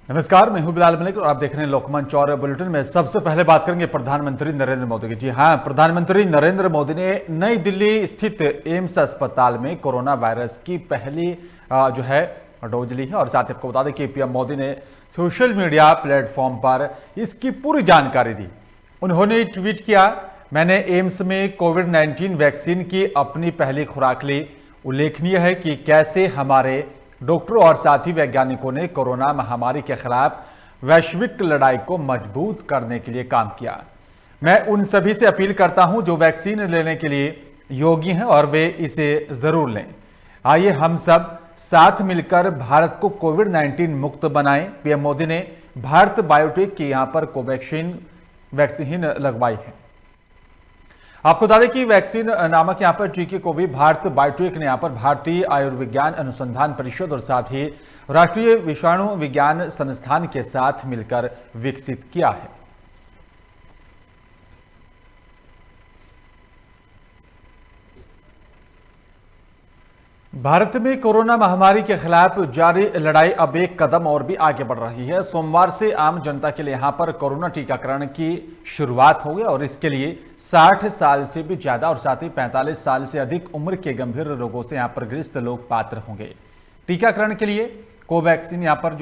नमस्कार, मैं हूं बिलाल मलिक और आप देख रहे हैं लोकमंच। और बुलेटिन में सबसे पहले बात करेंगे प्रधानमंत्री नरेंद्र मोदी की। जी हां, प्रधानमंत्री नरेंद्र मोदी ने नई दिल्ली स्थित एम्स अस्पताल में कोरोना वायरस की पहली डोज ली है। और साथ ही आपको बता दें कि पीएम मोदी ने सोशल मीडिया प्लेटफॉर्म पर इसकी पूरी जानकारी दी। उन्होंने ट्वीट किया, मैंने एम्स में कोविड-19 वैक्सीन की अपनी पहली खुराक ली। उल्लेखनीय है कि कैसे हमारे डॉक्टरों और साथी वैज्ञानिकों ने कोरोना महामारी के खिलाफ वैश्विक लड़ाई को मजबूत करने के लिए काम किया। मैं उन सभी से अपील करता हूं जो वैक्सीन लेने के लिए योग्य हैं और वे इसे जरूर लें। आइए हम सब साथ मिलकर भारत को कोविड-19 मुक्त बनाएं। पीएम मोदी ने भारत बायोटेक की यहां पर कोवैक्सीन वैक्सीन लगवाई है। आपको बता दें कि वैक्सीन नामक यहां पर टीके को भी भारत बायोटेक ने यहां पर भारतीय आयुर्विज्ञान अनुसंधान परिषद और साथ ही राष्ट्रीय विषाणु विज्ञान संस्थान के साथ मिलकर विकसित किया है। भारत में कोरोना महामारी के खिलाफ जारी लड़ाई अब एक कदम और भी आगे बढ़ रही है। सोमवार से आम जनता के लिए यहां पर कोरोना टीकाकरण की शुरुआत हो गई और इसके लिए 60 साल से भी ज्यादा और साथ ही 45 साल से अधिक उम्र के गंभीर रोगों से यहां पर ग्रस्त लोग पात्र होंगे। टीकाकरण के लिए कोवैक्सीन यहां पर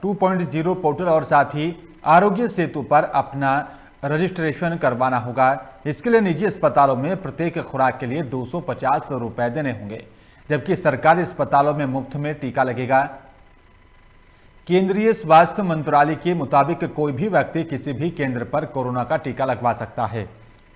2.0 पोर्टल और साथ ही आरोग्य सेतु पर अपना रजिस्ट्रेशन करवाना होगा। इसके लिए निजी अस्पतालों में प्रत्येक खुराक के लिए 250 रुपए देने होंगे, जबकि सरकारी अस्पतालों में मुफ्त में टीका लगेगा। केंद्रीय स्वास्थ्य मंत्रालय के मुताबिक कोई भी व्यक्ति किसी भी केंद्र पर कोरोना का टीका लगवा सकता है।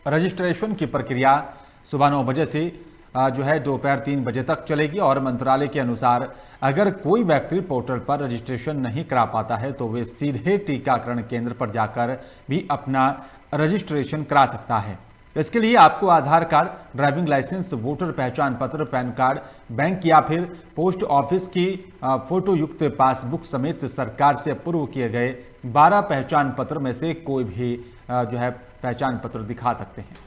रजिस्ट्रेशन की प्रक्रिया सुबह 9 बजे से दोपहर 3 बजे तक चलेगी और मंत्रालय के अनुसार अगर कोई व्यक्ति पोर्टल पर रजिस्ट्रेशन नहीं करा पाता है तो वे सीधे टीकाकरण केंद्र पर जाकर भी अपना रजिस्ट्रेशन करा सकता है। इसके लिए आपको आधार कार्ड, ड्राइविंग लाइसेंस, वोटर पहचान पत्र, पैन कार्ड, बैंक या फिर पोस्ट ऑफिस की फोटो युक्त पासबुक समेत सरकार से अप्रूव किए गए 12 पहचान पत्र में से कोई भी पहचान पत्र दिखा सकते हैं।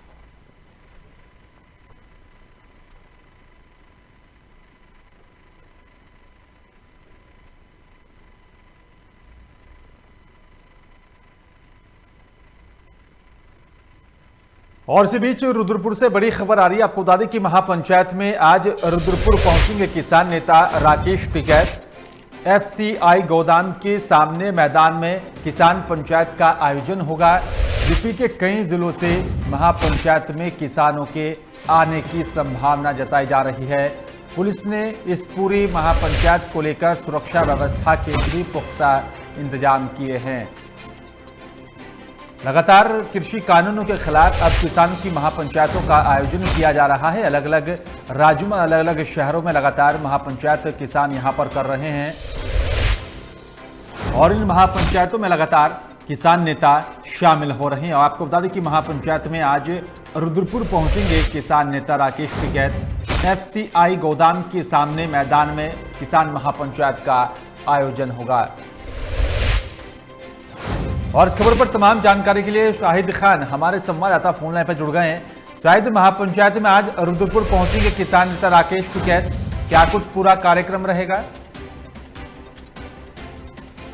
और इसी बीच रुद्रपुर से बड़ी खबर आ रही है। आपको बता दें कि महापंचायत में आज रुद्रपुर पहुंचेंगे किसान नेता राकेश टिकैत। एफसीआई गोदाम के सामने मैदान में किसान पंचायत का आयोजन होगा। यूपी के कई जिलों से महापंचायत में किसानों के आने की संभावना जताई जा रही है। पुलिस ने इस पूरी महापंचायत को लेकर सुरक्षा व्यवस्था के भी पुख्ता इंतजाम किए हैं। लगातार कृषि कानूनों के खिलाफ अब किसानों की महापंचायतों का आयोजन किया जा रहा है। अलग अलग राज्यों में, अलग अलग शहरों में लगातार महापंचायत किसान यहां पर कर रहे हैं और इन महापंचायतों में लगातार किसान नेता शामिल हो रहे हैं। और आपको बता दें कि महापंचायत में आज रुद्रपुर पहुंचेंगे किसान नेता राकेश टिकैत। एफसीआई गोदाम के सामने मैदान में किसान महापंचायत का आयोजन होगा। और इस खबर पर तमाम जानकारी के लिए शाहिद खान हमारे संवाददाता फोन लाइन पर जुड़ गए हैं। शाहिद, महापंचायत में आज रुद्रपुर पहुंचेंगे किसान नेता राकेश टिकैत, क्या कुछ पूरा कार्यक्रम रहेगा?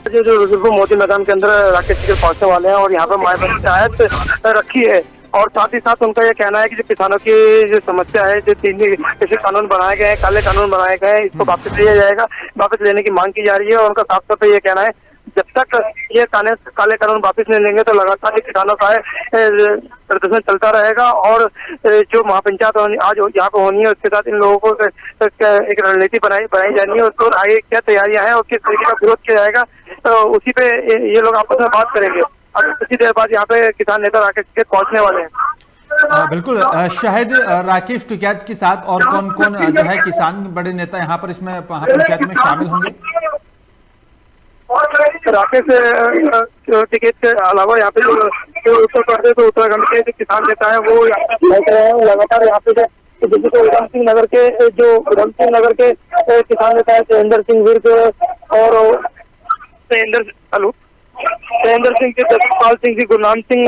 जो रुद्रपुर मोदी मैदान के अंदर राकेश टिकैत पहुंचने वाले हैं और यहाँ पर महापंचायत रखी है और साथ ही साथ उनका यह कहना है कि जो किसानों की जो समस्या है, जो 3 कृषि कानून बनाए गए हैं, काले कानून बनाए गए हैं, इसको वापस लिया जाएगा। वापस लेने की मांग की जा रही है और उनका साफ तौर पर यह कहना है जब तक ये काले कानून वापस नहीं लेंगे तो लगातार किसानों का प्रदर्शन चलता रहेगा। और जो महापंचायत आज यहाँ पे होनी है उसके साथ इन लोगों को एक रणनीति बनाई जानी है, उसको आगे क्या तैयारियां हैं और किस तरीके का विरोध किया जाएगा, तो उसी पे ये लोग आपस में बात करेंगे। अब कुछ ही देर बाद यहाँ पे किसान नेता राकेश टिकैत पहुंचने वाले हैं। बिल्कुल शायद राकेश टिकैत के साथ और कौन कौन किसान बड़े नेता यहाँ पर इसमें महापंचायत में शामिल होंगे? राकेश टिकैत के अलावा यहाँ पे जो उत्तर प्रदेश और उत्तराखंड के जो किसान नेता है वो लगातार यहाँ पे उधम सिंह नगर के किसान नेता है सुरेंद्र सिंह विर्क और सुरेंद्र सिंह के जसपाल सिंह जी, गुरनाम सिंह,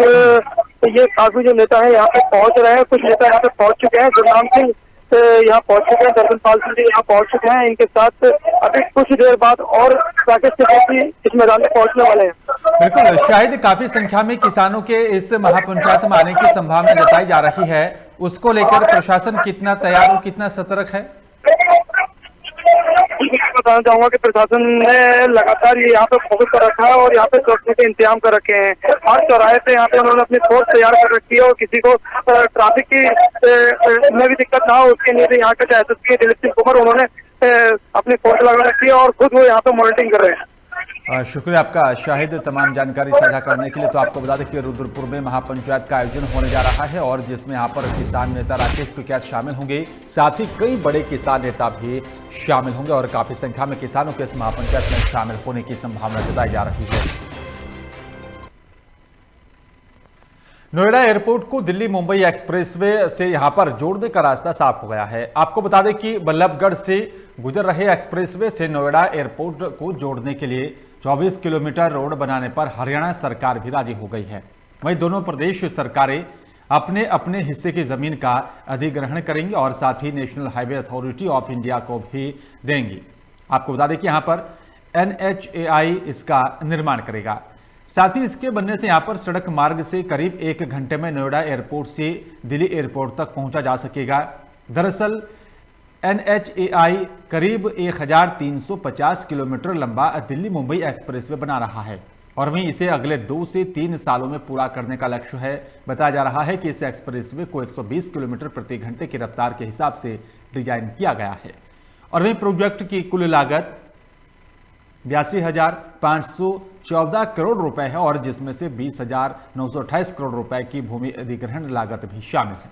ये काफी जो नेता है यहाँ पे पहुंच रहे हैं। कुछ नेता यहाँ पे पहुंच चुके हैं। गुरनाम सिंह यहाँ पहुंच चुके हैं। दर्शन पाल सिंह जी यहाँ पहुंच चुके हैं। इनके साथ अभी कुछ देर बाद और राकेश त्रिपाठी इस मैदान में पहुंचने वाले हैं। बिल्कुल, शायद काफी संख्या में किसानों के इस महापंचायत में आने की संभावना जताई जा रही है। उसको लेकर प्रशासन कितना तैयार और कितना सतर्क है? बताना चाहूंगा कि प्रशासन ने लगातार यहाँ पे फोकस कर रखा है और यहाँ पे सुरक्षा के इंतजाम कर रखे हैं। हर चौराहे पे यहाँ पे उन्होंने अपनी फोर्स तैयार कर रखी है और किसी को ट्रैफिक की में भी दिक्कत ना हो उसके लिए यहाँ के एसएसपी दिलीप सिंह कुमार उन्होंने अपनी फोर्स लगा रखी है और खुद वो यहाँ पे मॉनिटरिंग कर रहे हैं। शुक्रिया आपका शाहिद, तमाम जानकारी साझा करने के लिए। तो आपको बता दें कि रुद्रपुर में महापंचायत का आयोजन होने जा रहा है और जिसमें यहाँ पर किसान नेता राकेश टिकैत शामिल होंगे, साथ ही कई बड़े किसान नेता भी शामिल होंगे और काफी संख्या में किसानों के इस महापंचायत में शामिल होने की संभावना जताई जा रही है। नोएडा एयरपोर्ट को दिल्ली मुंबई एक्सप्रेसवे से यहां पर जोड़ने का रास्ता साफ हो गया है। आपको बता दें कि बल्लभगढ़ से गुजर रहे एक्सप्रेसवे से नोएडा एयरपोर्ट को जोड़ने के लिए 24 किलोमीटर रोड बनाने पर हरियाणा सरकार भी राजी हो गई है। वहीं दोनों प्रदेश सरकारें अपने अपने हिस्से की जमीन का अधिग्रहण करेंगी और साथ ही National Highway Authority of India को भी देंगी। आपको बता दें कि यहां पर NHAI इसका निर्माण करेगा। साथ ही इसके बनने से यहां पर सड़क मार्ग से करीब 1 घंटे में नोएडा एयरपोर्ट से दिल्ली एयरपोर्ट तक पहुंचा जा सकेगा। दरअसल NHAI करीब 1350 किलोमीटर लंबा दिल्ली मुंबई एक्सप्रेसवे बना रहा है और वहीं इसे अगले 2 से 3 सालों में पूरा करने का लक्ष्य है। बताया जा रहा है कि इस एक्सप्रेसवे को 120 किलोमीटर प्रति घंटे की रफ्तार के हिसाब से डिजाइन किया गया है और वहीं प्रोजेक्ट की कुल लागत 82,514 करोड़ रुपए है और जिसमें से 20,928 करोड़ रुपए की भूमि अधिग्रहण लागत भी शामिल है।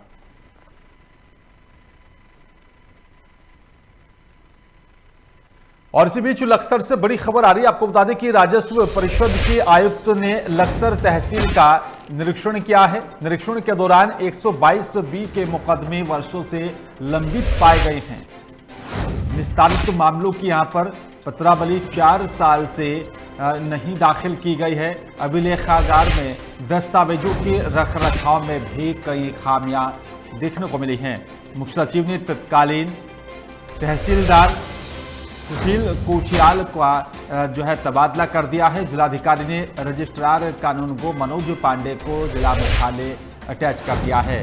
और इसी बीच लक्सर से बड़ी खबर आ रही है। आपको बता दें कि राजस्व परिषद के आयुक्त ने लक्सर तहसील का निरीक्षण किया है। निरीक्षण के दौरान 122B के मुकदमे वर्षों से लंबित पाए गए हैं। निस्तारित मामलों की यहां पर पत्रावली 4 साल से नहीं दाखिल की गई है। अभिलेखागार में दस्तावेजों के रखरखाव में भी कई खामियां देखने को मिली हैं। मुख्य सचिव ने तत्कालीन तहसीलदार सुशील कोठियाल का जो है तबादला कर दिया है। जिलाधिकारी ने रजिस्ट्रार कानूनगो मनोज पांडे को जिला मुख्यालय अटैच कर दिया है।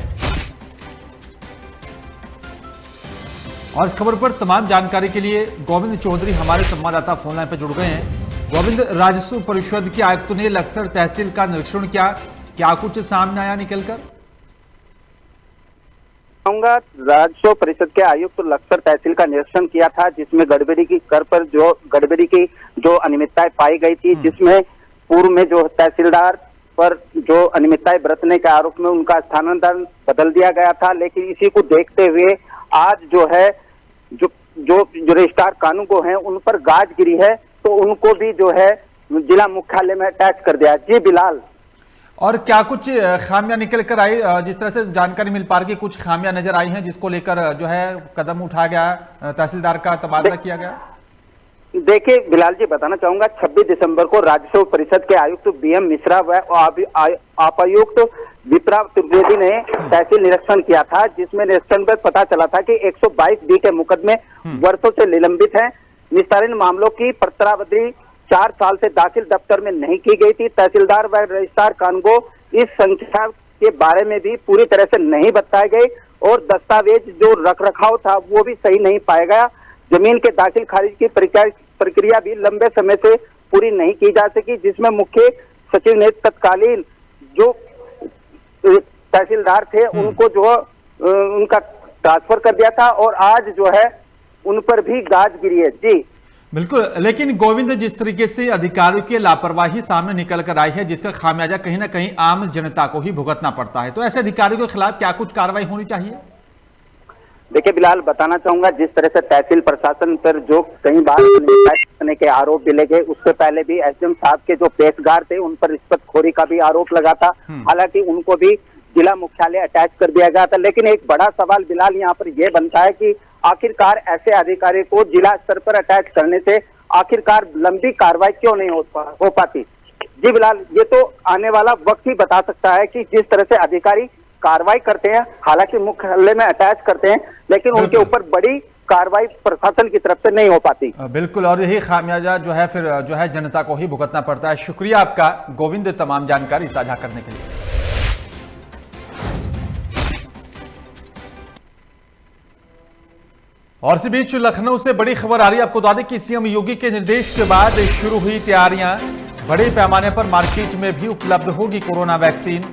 और इस खबर पर तमाम जानकारी के लिए गोविंद चौधरी हमारे संवाददाता फोन लाइन पर जुड़ गए हैं। गोविंद, राजस्व परिषद के आयुक्त ने लक्सर तहसील का निरीक्षण किया, क्या कुछ सामने आया निकलकर? राजस्व परिषद के आयुक्त लक्सर तहसील का निरीक्षण किया था, जिसमें गड़बड़ी की कर पर जो अनियमितताएं पाई गई थी, जिसमें पूर्व में जो तहसीलदार पर जो अनियमितताएं बरतने के आरोप में उनका स्थानांतरण बदल दिया गया था। लेकिन इसी को देखते हुए आज जो है जो रजिस्ट्रार कानूनगो हैं उन पर गाज गिरी है, तो उनको भी जो है जिला मुख्यालय में अटैच कर दिया। जी बिलाल, और क्या कुछ खामियां निकल कर आई? जिस तरह से जानकारी मिल पा रही है, कुछ खामियां नजर आई हैं जिसको लेकर जो है कदम उठाया गया, तहसीलदार का तबादला किया गया। देखिए बिलाल जी, बताना चाहूंगा 26 दिसंबर को राजस्व परिषद के आयुक्त BM मिश्रा व उपायुक्त विप्रा त्रिवेदी ने तहसील निरीक्षण किया था, जिसमें निरीक्षण में पता चला था कि 122B के मुकदमे वर्षों से निलंबित हैं। निस्तारित मामलों की पत्रावधि 4 साल से दाखिल दफ्तर में नहीं की गई थी। तहसीलदार व रजिस्ट्रार कानूनगो इस संख्या के बारे में भी पूरी तरह से नहीं बताए गए और दस्तावेज जो रखरखाव था वो भी सही नहीं पाया गया। जमीन के दाखिल खारिज की प्रक्रिया भी लंबे समय से पूरी नहीं की जा सकी, जिसमें मुख्य सचिव ने तत्कालीन जो तहसीलदार थे उनको जो उनका ट्रांसफर कर दिया था और आज जो है उन पर भी गाज गिरी है। जी बिल्कुल, लेकिन गोविंद, जिस तरीके से अधिकारियों की लापरवाही सामने निकल कर आई है, जिसका खामियाजा कहीं ना कहीं आम जनता को ही भुगतना पड़ता है, तो ऐसे अधिकारियों के खिलाफ क्या कुछ कार्रवाई होनी चाहिए? देखिए बिलाल, बताना चाहूंगा जिस तरह से तहसील प्रशासन पर जो कई बार करने के आरोप भी लगे, उससे पहले भी SDM साहब के जो पेशगार थे उन पर रिश्वतखोरी का भी आरोप लगा था। हालांकि उनको भी जिला मुख्यालय अटैच कर दिया गया था। लेकिन एक बड़ा सवाल बिलाल यहाँ पर यह बनता है कि आखिरकार ऐसे अधिकारी को जिला स्तर पर अटैच करने से आखिरकार लंबी कार्रवाई क्यों नहीं हो पाती? जी बिलाल, ये तो आने वाला वक्त ही बता सकता है कि जिस तरह से अधिकारी कार्रवाई करते हैं, हालांकि मुख्यालय में अटैच करते हैं, लेकिन उनके ऊपर बड़ी कार्रवाई प्रशासन की तरफ से नहीं हो पाती। बिल्कुल, और यही खामियाजा जो है फिर जो है जनता को ही भुगतना पड़ता है। शुक्रिया आपका गोविंद, तमाम जानकारी साझा करने के लिए। और इसी बीच लखनऊ से बड़ी खबर आ रही है। आपको बता दें कि सीएम योगी के निर्देश के बाद शुरू हुई तैयारियां, बड़े पैमाने पर मार्केट में भी उपलब्ध होगी कोरोना वैक्सीन।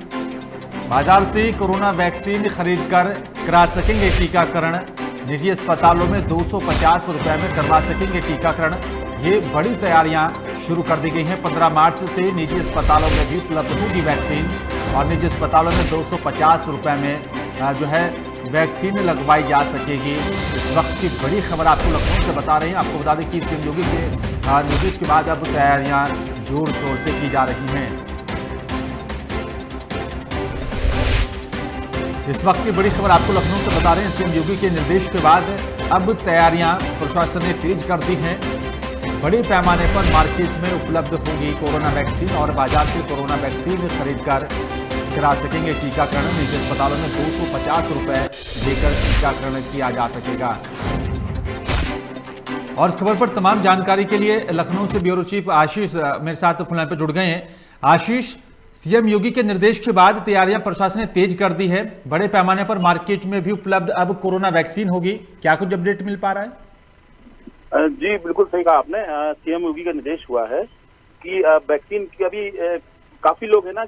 बाजार से कोरोना वैक्सीन खरीद कर करा सकेंगे टीकाकरण। निजी अस्पतालों में 250 रुपए में करवा सकेंगे टीकाकरण। ये बड़ी तैयारियां शुरू कर दी गई हैं। 15 मार्च से निजी अस्पतालों में भी उपलब्ध होगी वैक्सीन और निजी अस्पतालों में 250 रुपए में जो है वैक्सीन लगवाई जा सकेगी। इस वक्त की बड़ी खबर आपको लखनऊ से बता रहे हैं। आपको बता दें कि सीएम योगी के निर्देश के बाद अब तैयारियां जोर शोर से की जा रही हैं। इस वक्त की बड़ी खबर आपको लखनऊ से बता रहे हैं। सीएम योगी के निर्देश के बाद अब तैयारियां प्रशासन ने तेज कर दी हैं। बड़े पैमाने पर मार्केट में उपलब्ध होगी कोरोना वैक्सीन और बाजार से कोरोना वैक्सीन खरीदकर करा सकेंगे टीकाकरण। निजी अस्पतालों में 250 रुपए देकर टीकाकरण किया जा सकेगा। और इस खबर पर तमाम जानकारी के लिए लखनऊ से ब्यूरो चीफ आशीष मेरे साथ फोन लाइन पर जुड़ गए हैं। आशीष, सीएम योगी के निर्देश के बाद तैयारियां प्रशासन ने तेज कर दी है। बड़े पैमाने पर मार्केट में भी उपलब्ध अब कोरोना वैक्सीन होगी, क्या कुछ अपडेट मिल पा रहा है? जी बिल्कुल सही कहा आपने। सीएम योगी का निर्देश हुआ है कि वैक्सीन की अभी काफी लोग है ना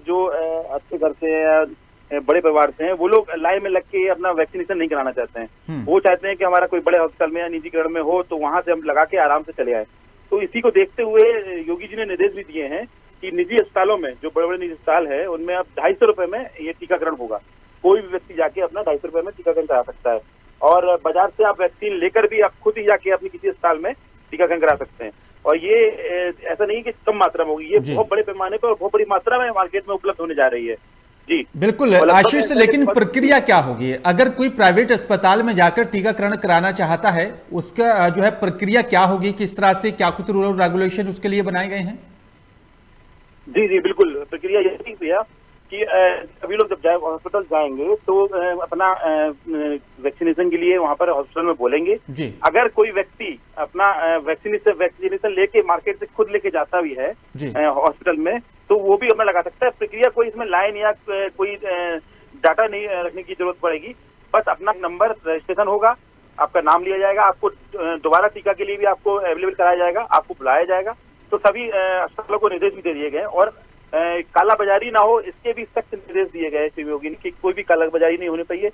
जो अच्छे घर से या बड़े परिवार से हैं, वो लोग लाइन में लग के अपना वैक्सीनेशन नहीं कराना चाहते हैं। वो चाहते हैं कि हमारा कोई बड़े हॉस्पिटल में या निजीकरण में हो तो वहां से हम लगा के आराम से चले आए। तो इसी को देखते हुए योगी जी ने निर्देश भी दिए हैं कि निजी अस्पतालों में, जो बड़े बड़े निजी अस्पताल है, उनमें अब 250 रुपए में ये टीकाकरण होगा। कोई भी व्यक्ति जाके अपना 250 रुपए में टीकाकरण करा सकता है और बाजार से आप वैक्सीन लेकर भी आप खुद ही जाके अपनी किसी अस्पताल में टीकाकरण करा सकते हैं। और ये ऐसा नहीं कि कम मात्रा में होगी, ये बहुत बड़े पैमाने पर और बहुत बड़ी मात्रा में मार्केट में उपलब्ध होने जा रही है। जी बिल्कुल आशीष, लेकिन प्रक्रिया क्या होगी? अगर कोई प्राइवेट अस्पताल में जाकर टीकाकरण कराना चाहता है, उसका जो है प्रक्रिया क्या होगी? किस तरह से, क्या कुछ रूल रेगुलेशन उसके लिए बनाए गए हैं? जी जी बिल्कुल, प्रक्रिया यही भैया कि अभी लोग जब हॉस्पिटल जाएंगे तो अपना वैक्सीनेशन के लिए वहां पर हॉस्पिटल में बोलेंगे। जी। अगर कोई व्यक्ति अपना वैक्सीनेशन लेके मार्केट से खुद लेके जाता भी है हॉस्पिटल में, तो वो भी अपना लगा सकता है। प्रक्रिया कोई इसमें लाइन या कोई डाटा नहीं रखने की जरूरत पड़ेगी। बस अपना नंबर रजिस्ट्रेशन होगा, आपका नाम लिया जाएगा, आपको दोबारा टीका के लिए भी आपको अवेलेबल कराया जाएगा, आपको बुलाया जाएगा। तो सभी अस्पतालों को निर्देश भी दे दिए गए और कालाबाजारी ना हो, इसके भी सख्त निर्देश दिए गए सीएम योगी ने कि कोई भी कालाबाजारी नहीं होनी चाहिए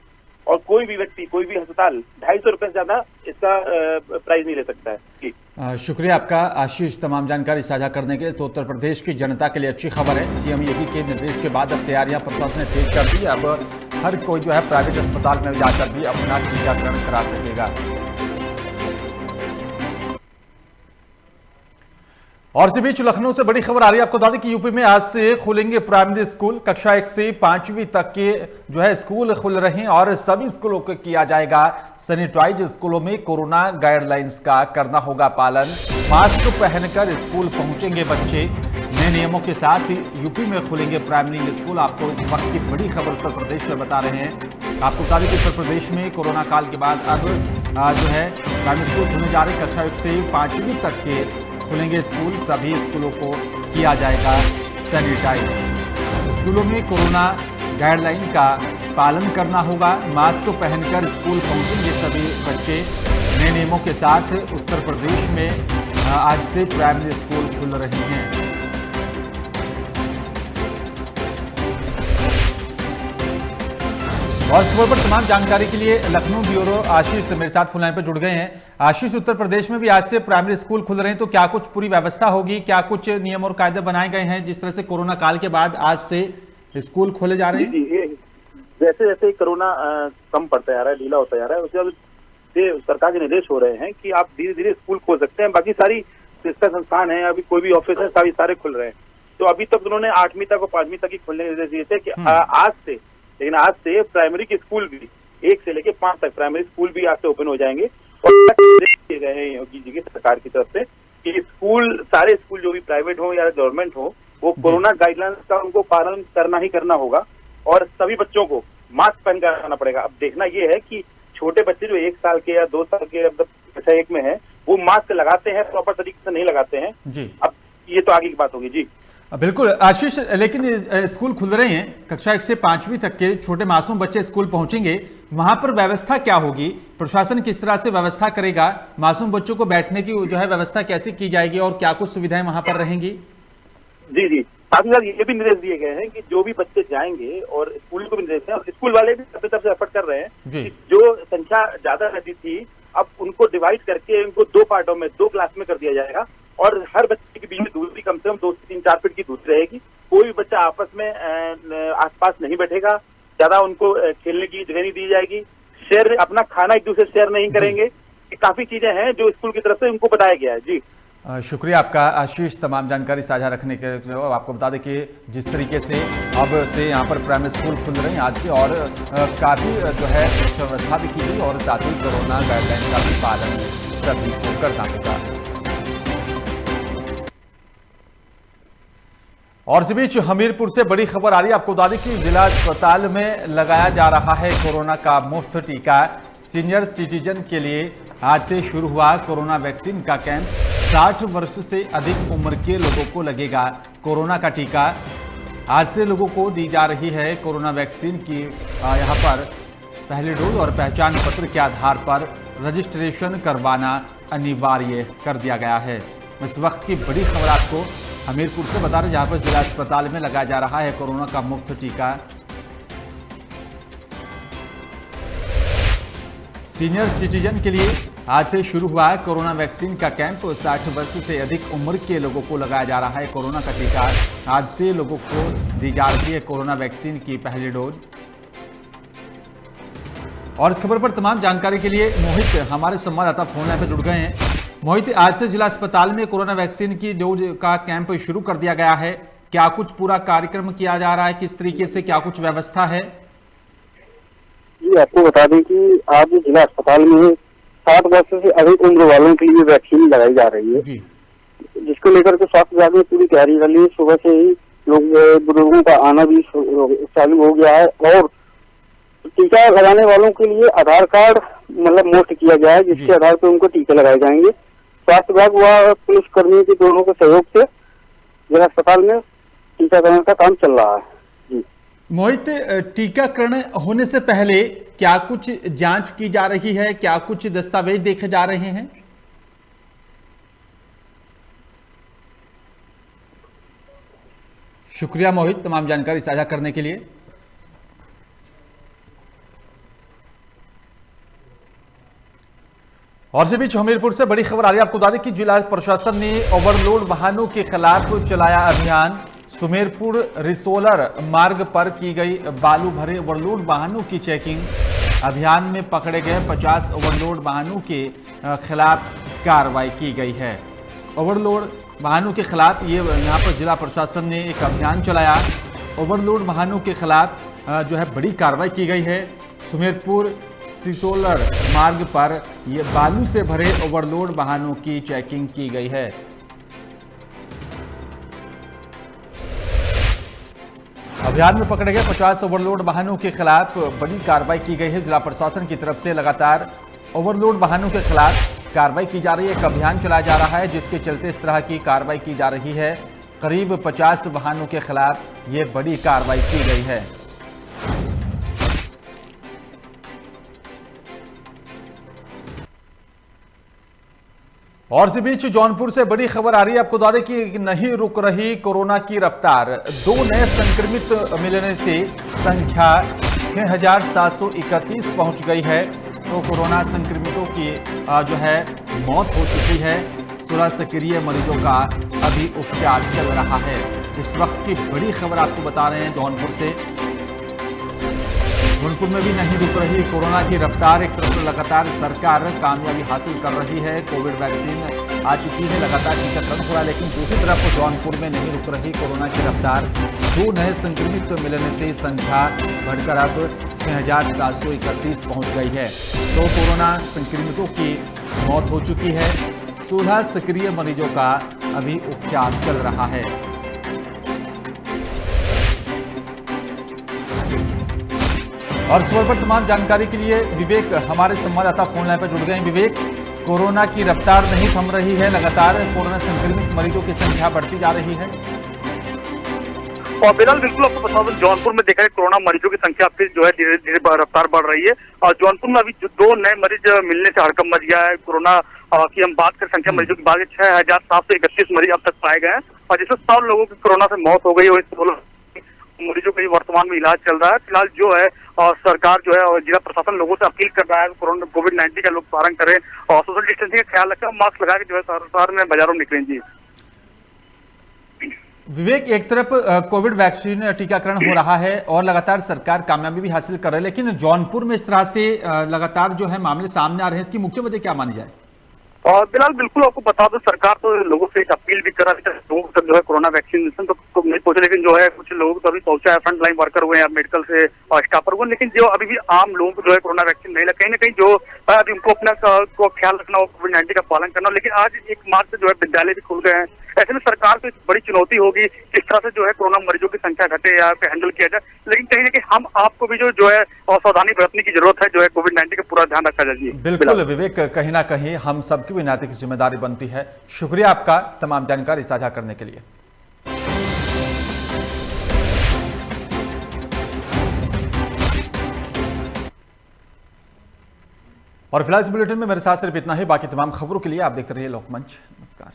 और कोई भी व्यक्ति, कोई भी अस्पताल 250 रुपए से ज्यादा इसका प्राइस नहीं ले सकता है। जी शुक्रिया आपका आशीष, तमाम जानकारी साझा करने के लिए। तो उत्तर प्रदेश की जनता के लिए अच्छी खबर है। सीएम योगी के निर्देश के बाद अब तैयारियां प्रशासन ने तेज कर दी। अब हर कोई जो है प्राइवेट अस्पताल में जाकर भी अपना टीकाकरण करा सकेगा। और इसी बीच लखनऊ से बड़ी खबर आ रही है। आपको बता दें कि यूपी में आज से खुलेंगे प्राइमरी स्कूल। कक्षा 1 से 5वीं तक के जो है स्कूल खुल रहे हैं और सभी स्कूलों को किया जाएगा सैनिटाइज। स्कूलों में कोरोना गाइडलाइंस का करना होगा पालन। मास्क पहनकर स्कूल पहुंचेंगे बच्चे। नए नियमों के साथ यूपी में खुलेंगे प्राइमरी स्कूल। आपको इस वक्त की बड़ी खबर उत्तर प्रदेश में बता रहे हैं। आपको बता दें कि उत्तर प्रदेश में कोरोना काल के बाद अब जो है प्राइमरी स्कूल खुलने जा रहे हैं। कक्षा 1 से 5वीं तक के खुलेंगे स्कूल। सभी स्कूलों को किया जाएगा सैनिटाइज। स्कूलों में कोरोना गाइडलाइन का पालन करना होगा। मास्क पहनकर स्कूल पहुंचेंगे सभी बच्चे। नए नियमों के साथ उत्तर प्रदेश में आज से प्राइमरी स्कूल खुल रहे हैं। और खबर पर तमाम जानकारी के लिए लखनऊ ब्यूरो आशीष मेरे साथ फोन लाइन पर जुड़ गए हैं। आशीष, उत्तर प्रदेश में भी आज से प्राइमरी स्कूल खुल रहे हैं, तो क्या कुछ पूरी व्यवस्था होगी? क्या कुछ नियम और कायदे बनाए गए हैं जिस तरह से कोरोना काल के बाद आज से स्कूल खोले जा रहे हैं? जी, जैसे जैसे कोरोना कम पड़ता जा रहा है, ढीला होता जा रहा है, उससे सरकार के निर्देश हो रहे हैं कि आप धीरे धीरे स्कूल खोल सकते हैं। बाकी सारी शिक्षा संस्थान है, अभी कोई भी ऑफिस है, सभी सारे खुल रहे हैं। तो अभी तक उन्होंने 8वीं तक और 5वीं तक ही खोलने के निर्देश दिए थे कि आज से, लेकिन आज से प्राइमरी के स्कूल भी 1 से लेकर 5 तक प्राइमरी स्कूल भी आज से ओपन हो जाएंगे। और दिए गए हैं योगी जी की सरकार की तरफ से कि स्कूल, सारे स्कूल जो भी प्राइवेट हो या गवर्नमेंट हो, वो कोरोना गाइडलाइंस का उनको पालन करना ही करना होगा। और सभी बच्चों को मास्क पहन कर आना पड़ेगा। अब देखना ये है कि छोटे बच्चे जो 1 साल के या 2 साल के कक्षा 1 में है वो मास्क लगाते हैं, प्रॉपर तरीके से नहीं लगाते हैं जी। अब ये तो आगे की बात होगी जी। बिल्कुल आशीष, लेकिन स्कूल खुल रहे हैं, कक्षा 1 से 5वीं तक के छोटे मासूम बच्चे स्कूल पहुंचेंगे, वहां पर व्यवस्था क्या होगी? प्रशासन किस तरह से व्यवस्था करेगा? मासूम बच्चों को बैठने की जो है व्यवस्था कैसे की जाएगी और क्या कुछ सुविधाएं वहां पर रहेंगी? जी जी, साथ ही साथ ये भी निर्देश दिए गए हैं कि जो भी बच्चे जाएंगे, और स्कूल को भी निर्देश है, और स्कूल वाले भी अपनी तरफ से एफर्ट कर रहे हैं जी। कि जो संख्या ज्यादा रहती थी अब उनको डिवाइड करके उनको 2 पार्टों में 2 क्लास में कर दिया जाएगा, और हर बच्चे के बीच में दूरी कम से कम 2 से 3-4 फीट की दूरी रहेगी। कोई भी बच्चा आपस में आसपास नहीं बैठेगा, ज्यादा उनको खेलने की जगह नहीं दी जाएगी, शेयर अपना खाना एक दूसरे से शेयर नहीं करेंगे। काफी चीजें हैं जो स्कूल की तरफ से उनको बताया गया है जी। शुक्रिया आपका आशीष, तमाम जानकारी साझा रखने के लिए। आपको बता दें कि जिस तरीके से अब से यहाँ पर प्राइमरी स्कूल खुल रहे हैं आज से, और काफ़ी जो है व्यवस्था भी की गई, और साथ ही कोरोना गाइडलाइन का भी पालन सभी को करना होगा। और इस बीच हमीरपुर से बड़ी खबर आ रही है। आपको बता दें कि जिला अस्पताल में लगाया जा रहा है कोरोना का मुफ्त टीका। सीनियर सिटीजन के लिए आज से शुरू हुआ कोरोना वैक्सीन का कैंप। 60 वर्ष से अधिक उम्र के लोगों को लगेगा कोरोना का टीका। आज से लोगों को दी जा रही है कोरोना वैक्सीन की यहाँ पर पहली डोज, और पहचान पत्र के आधार पर रजिस्ट्रेशन करवाना अनिवार्य कर दिया गया है। इस वक्त की बड़ी खबर आपको हमीरपुर से बता रहे, जहाँ पर जिला अस्पताल में लगाया जा रहा है कोरोना का मुफ्त टीका। सीनियर सिटीजन के लिए आज से शुरू हुआ है कोरोना वैक्सीन का कैंप। 60 वर्ष से अधिक उम्र के लोगों को लगाया जा रहा है कोरोना का टीका। आज से लोगों को दी जा रही है कोरोना वैक्सीन की पहली डोज। और इस खबर पर तमाम जानकारी के लिए मोहित हमारे संवाददाता फोन लाइन पर जुड़ गए हैं। मोहित, आज से जिला अस्पताल में कोरोना वैक्सीन की डोज का कैंप शुरू कर दिया गया है, क्या कुछ पूरा कार्यक्रम किया जा रहा है, किस तरीके से क्या कुछ व्यवस्था है? जी, आपको बता दें कि आज जिला अस्पताल में 60 वर्ष से अधिक उम्र वालों के लिए वैक्सीन लगाई जा रही है जी। जिसको लेकर के स्वास्थ्य विभाग में पूरी तैयारी कर ली है। सुबह से ही लोग बुजुर्गों का आना भी चालू हो गया है, और टीका लगाने वालों के लिए आधार कार्ड मतलब मुफ्त किया गया है, जिसके आधार पर उनको टीके लगाए जाएंगे। स्वास्थ्य विभाग व पुलिस कर्मियों के दोनों के सहयोग से जिला अस्पताल में टीकाकरण का काम चल रहा है। जी मोहित, टीकाकरण होने से पहले क्या कुछ जांच की जा रही है, क्या कुछ दस्तावेज देखे जा रहे हैं? शुक्रिया मोहित तमाम जानकारी साझा करने के लिए। और इसी बीच हमीरपुर से बड़ी खबर आ रही है। आपको बता दें कि जिला प्रशासन ने ओवरलोड वाहनों के खिलाफ चलाया अभियान। सुमेरपुर रिसोलर मार्ग पर की गई बालू भरे ओवरलोड वाहनों की चेकिंग। अभियान में पकड़े गए 50 ओवरलोड वाहनों के खिलाफ कार्रवाई की गई है। ओवरलोड वाहनों के खिलाफ ये यहाँ पर जिला प्रशासन ने एक अभियान चलाया। ओवरलोड वाहनों के खिलाफ जो है बड़ी कार्रवाई की गई है। सुमेरपुर रिसोलर मार्ग पर ये बालू से भरे ओवरलोड वाहनों की चेकिंग की गई है। अभियान में पकड़े गए 50 ओवरलोड वाहनों के खिलाफ बड़ी कार्रवाई की गई है। जिला प्रशासन की तरफ से लगातार ओवरलोड वाहनों के खिलाफ कार्रवाई की जा रही है। एक अभियान चलाया जा रहा है जिसके चलते इस तरह की कार्रवाई की जा रही है। करीब 50 वाहनों के खिलाफ ये बड़ी कार्रवाई की गई है। और इसी बीच जौनपुर से बड़ी खबर आ रही है। आपको बता दें कि नहीं रुक रही कोरोना की रफ्तार। 2 नए संक्रमित मिलने से संख्या 6,731 पहुंच गई है। तो कोरोना संक्रमितों की जो है मौत हो चुकी है। 16 सक्रिय मरीजों का अभी उपचार चल रहा है। इस वक्त की बड़ी खबर आपको बता रहे हैं जौनपुर से। जौनपुर में भी नहीं रुक रही कोरोना की रफ्तार। एक तरफ लगातार सरकार कामयाबी हासिल कर रही है, कोविड वैक्सीन आ चुकी है, लगातार टीकाकरण हो रहा है, लेकिन दूसरी तरफ जौनपुर में नहीं रुक रही कोरोना की रफ्तार। 2 नए संक्रमित मिलने से संख्या बढ़कर अब 6,731 पहुंच गई है। तो कोरोना संक्रमितों की मौत हो चुकी है। 16 सक्रिय मरीजों का अभी उपचार चल रहा है। और इस खबर पर तमाम जानकारी के लिए विवेक हमारे संवाददाता फोन लाइन पर जुड़ गए हैं। विवेक, कोरोना की रफ्तार नहीं थम रही है, लगातार कोरोना संक्रमित मरीजों की संख्या बढ़ती जा रही है। और बिलाल, बिल्कुल आपको बता दूं, जौनपुर में देखा है कोरोना मरीजों की संख्या फिर जो है धीरे धीरे रफ्तार बढ़ रही है। और जौनपुर में अभी जो 2 नए मरीज मिलने से हड़कंप मच गया है। कोरोना की हम बात करें संख्या मरीजों की बात 6731 मरीज अब तक पाए गए हैं और जिसमें 100 लोगों की कोरोना से मौत हो गई है। 16 मरीजों का वर्तमान में इलाज चल रहा है। फिलहाल जो है सरकार जो है और जिला प्रशासन लोगों से अपील कर रहा है कोरोना कोविड-19 का लोग पालन करें और सोशल डिस्टेंसिंग का ख्याल रखें, मास्क लगा के जो है शहर में बाजारों में निकलें। जी विवेक, एक तरफ कोविड वैक्सीन टीकाकरण हो रहा है और लगातार सरकार कामयाबी भी हासिल कर रही है, लेकिन जौनपुर में इस तरह से लगातार जो है मामले सामने आ रहे हैं, इसकी मुख्य वजह क्या मानी जाए? और बिलाल, बिल्कुल आपको बता दो, सरकार तो लोगों से एक अपील भी कर रहा है, लोगों तक जो है कोरोना वैक्सीनेशन तो नहीं पहुंचे, लेकिन जो है कुछ लोग तो अभी पहुंचा है, फ्रंट लाइन वर्कर हुए हैं, मेडिकल से और स्टाफर हुए, लेकिन जो अभी भी आम लोगों को जो है कोरोना वैक्सीन नहीं लगा। कहीं ना कहीं जो अभी उनको अपना को ख्याल रखना हो, कोविड-19 का पालन करना। लेकिन आज 1 मार्च से जो है विद्यालय भी खुल गए हैं। ऐसे में सरकार को एक बड़ी चुनौती होगी किस तरह से जो है कोरोना मरीजों की संख्या घटे या हैंडल किया जाए। लेकिन कहीं ना कहीं हम आपको भी जो है सावधानी बरतने की जरूरत है, जो है कोविड-19 का पूरा ध्यान रखा जाए। बिल्कुल विवेक, कहीं ना कहीं हम सबकी भी नैतिक जिम्मेदारी बनती है। शुक्रिया आपका तमाम जानकारी साझा करने के लिए। और फिलहाल इस बुलेटिन में मेरे साथ सिर्फ इतना ही। बाकी तमाम खबरों के लिए आप देखते रहिए लोकमंच। नमस्कार।